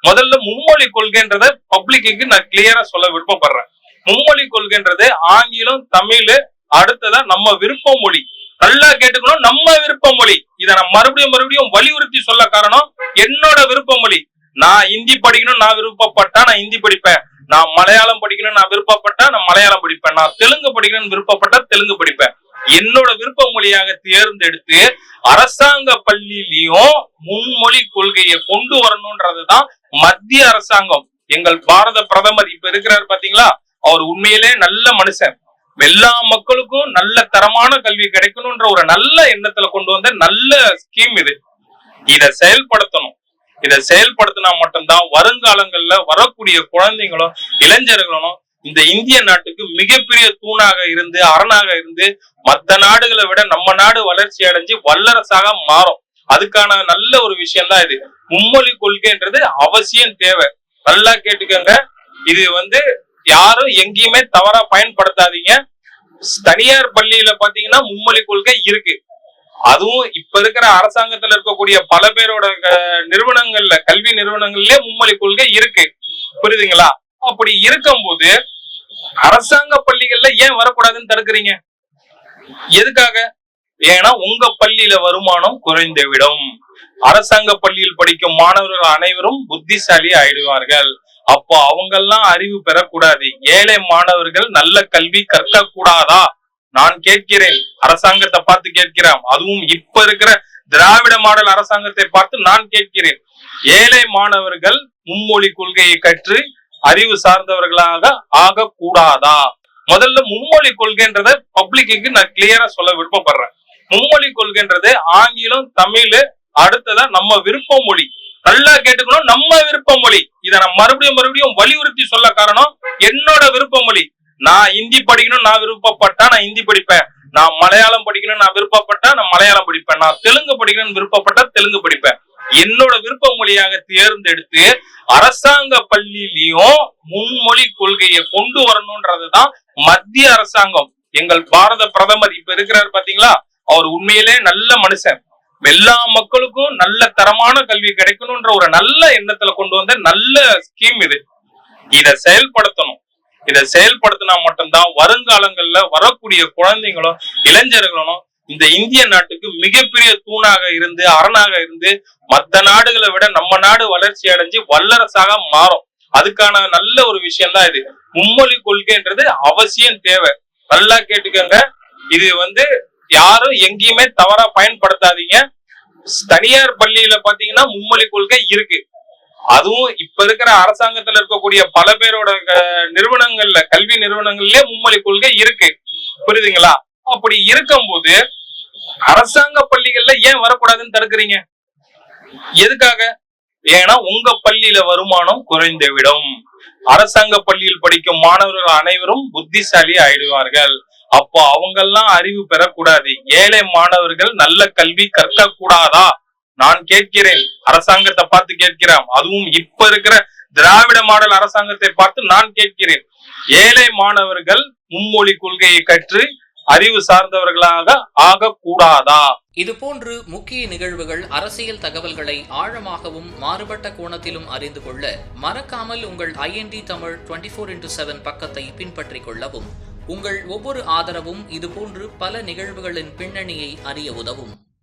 முதல்ல மும்மொழி கொள்கைன்றத பப்ளிக்கு நான் கிளியரா சொல்ல விருப்பப்படுறேன். மும்மொழி கொள்கைன்றது ஆங்கிலம், தமிழ், அடுத்ததா நம்ம விருப்ப மொழி. நல்லா கேட்டுக்கணும், நம்ம விருப்ப மொழி. இதை நான் மறுபடியும் வலியுறுத்தி சொல்ல காரணம் என்னோட விருப்ப மொழி. நான் ஹிந்தி படிக்கணும் நான் விருப்பப்பட்டா நான் ஹிந்தி படிப்பேன். நான் மலையாளம் படிக்கணும் நான் விருப்பப்பட்டா நான் மலையாளம் படிப்பேன். நான் தெலுங்கு படிக்கணும்னு விருப்பப்பட்டா தெலுங்கு படிப்பேன். என்னோட விருப்ப மொழியாக தேர்ந்தெடுத்து அரசாங்க பள்ளியிலையும் முன்மொழி கொள்கையை கொண்டு வரணும்ன்றதுதான் மத்திய அரசாங்கம். எங்கள் பாரத பிரதமர் இப்ப இருக்கிறாரு பாத்தீங்களா, அவர் உண்மையிலே நல்ல மனுஷன். எல்லா மக்களுக்கும் நல்ல தரமான கல்வி கிடைக்கணும்ன்ற ஒரு நல்ல எண்ணத்துல கொண்டு வந்த நல்ல ஸ்கீம் இது. இதை செயல்படுத்தணும். இதை செயல்படுத்தினா மட்டும்தான் வருங்காலங்கள்ல வரக்கூடிய குழந்தைங்களும் இளைஞர்களும் இந்த இந்திய நாட்டுக்கு மிகப்பெரிய தூணாக இருந்து அரணாக இருந்து மற்ற நாடுகளை விட நம்ம நாடு வளர்ச்சி அடைஞ்சு வல்லரசாக மாறும். அதுக்கான நல்ல ஒரு விஷயம் தான் இது. மும்மொழி கொள்கைன்றது அவசியம் தேவை. நல்லா கேட்டுக்கோங்க. இது யாரும் எங்கேயுமே தவறா பயன்படுத்தாதீங்க. தனியார் பள்ளியில பாத்தீங்கன்னா மும்மொழி கொள்கை இருக்கு. அதுவும் இப்ப இருக்கிற அரசாங்கத்துல இருக்கக்கூடிய பல பேரோட நிறுவனங்கள்ல கல்வி நிறுவனங்கள்லயே மும்மொழி கொள்கை இருக்கு. புரியுதுங்களா? அப்படி இருக்கும் போது அரசாங்க பள்ளிகள்ல ஏன் வரக்கூடாதுன்னு தடுக்கிறீங்க? எதுக்காக? ஏன்னா உங்க பள்ளியில வருமானம் குறைந்துவிடும். அரசாங்க பள்ளியில் படிக்கும் மாணவர்கள் அனைவரும் புத்திசாலி ஆயிடுவார்கள். அப்போ அவங்க எல்லாம் அறிவு பெறக்கூடாது. ஏழை மாணவர்கள் நல்ல கல்வி கற்க கூடாதா? நான் கேட்கிறேன், அரசாங்கத்தை பார்த்து கேட்கிறேன். அதுவும் இப்ப இருக்கிற திராவிட மாடல் அரசாங்கத்தை பார்த்து நான் கேட்கிறேன். ஏழை மாணவர்கள் மும்மொழி கொள்கையை கற்று அறிவு சார்ந்தவர்களாக ஆக கூடாதா? முதல்ல மும்மொழி கொள்கைன்றத பப்ளிக்கு நான் கிளியரா சொல்ல விருப்பப்படுறேன். மும்மொழி கொள்கைன்றது ஆங்கிலம், தமிழ், அடுத்ததா நம்ம விருப்ப மொழி. நல்லா கேட்டுக்கணும், நம்ம விருப்ப மொழி. இதை நான் மறுபடியும் வலியுறுத்தி சொல்ல காரணம் என்னோட விருப்ப மொழி. நான் ஹிந்தி படிக்கணும் நான் விருப்பப்பட்டா நான் ஹிந்தி படிப்பேன். நான் மலையாளம் படிக்கணும் நான் விருப்பப்பட்டா நான் மலையாளம் படிப்பேன். நான் தெலுங்கு படிக்கணும்னு விருப்பப்பட்டா தெலுங்கு படிப்பேன். என்னோட விருப்ப மொழியாக தேர்ந்தெடுத்து அரசாங்க பள்ளியிலையும் முன்மொழி கொள்கையை கொண்டு வரணும்ன்றதுதான் மத்திய அரசாங்கம். எங்கள் பாரத பிரதமர் இப்ப இருக்கிறாரு பாத்தீங்களா, அவர் உண்மையிலே நல்ல மனுஷன். எல்லா மக்களுக்கும் நல்ல தரமான கல்வி கிடைக்கணும்ன்ற ஒரு நல்ல எண்ணத்துல கொண்டு வந்த நல்ல ஸ்கீம் இது. இதை செயல்படுத்தணும். இதை செயல்படுத்தினா மட்டும்தான் வருங்காலங்கள்ல வரக்கூடிய குழந்தைங்களும் இளைஞர்களும் இந்த இந்திய நாட்டுக்கு மிகப்பெரிய தூணாக இருந்து அரணாக இருந்து மற்ற நாடுகளை விட நம்ம நாடு வளர்ச்சி அடைஞ்சு வல்லரசாக மாறும். அதுக்கான நல்ல ஒரு விஷயம் தான் இது. மும்மொழி கொள்கைன்றது அவசியம் தேவை. நல்லா கேட்டுக்கோங்க. இது யாரும் எங்கேயுமே தவறா பயன்படுத்தாதீங்க. தனியார் பள்ளியில பாத்தீங்கன்னா மும்மொழி கொள்கை இருக்கு. அதுவும் இப்ப இருக்கிற அரசாங்கத்துல இருக்கக்கூடிய பல பேரோட நிறுவனங்கள்ல கல்வி நிறுவனங்கள்லயே மும்மொழி கொள்கை இருக்கு. புரியுதுங்களா? அப்படி இருக்கும் போது அரசாங்க பள்ளிகள்ல ஏன் வரக்கூடாதுன்னு தடுக்கிறீங்க? எதுக்காக? ஏன்னா உங்க பள்ளியில வருமானம் குறைந்துவிடும். அரசாங்க பள்ளியில் படிக்கும் மாணவர்கள் அனைவரும் புத்திசாலி ஆயிடுவார்கள். அப்போ அவங்க எல்லாம் அறிவு பெறக்கூடாது. ஏழை மாணவர்கள் நல்ல கல்வி கற்க கூடாதா? நான் கேட்கிறேன், அரசாங்கத்தை பார்த்து கேட்கிறேன். அதுவும் இப்ப இருக்கிற திராவிட மாடல் அரசாங்கத்தை பார்த்து நான் கேட்கிறேன். ஏழை மாணவர்கள் மும்மொழி கொள்கையை கற்று அறிவு சார்ந்தவர்களாக ஆக கூடாதா? இதுபோன்று முக்கிய நிகழ்வுகள், அரசியல் தகவல்களை ஆழமாகவும் மாறுபட்ட கோணத்திலும் அறிந்து கொள்ள மறக்காமல் உங்கள் IND தமிழ் 24x7 பக்கத்தை பின்பற்றிக் கொள்ளவும். உங்கள் ஒவ்வொரு ஆதரவும் இதுபோன்று பல நிகழ்வுகளின் பின்னணியை அறிய உதவும்.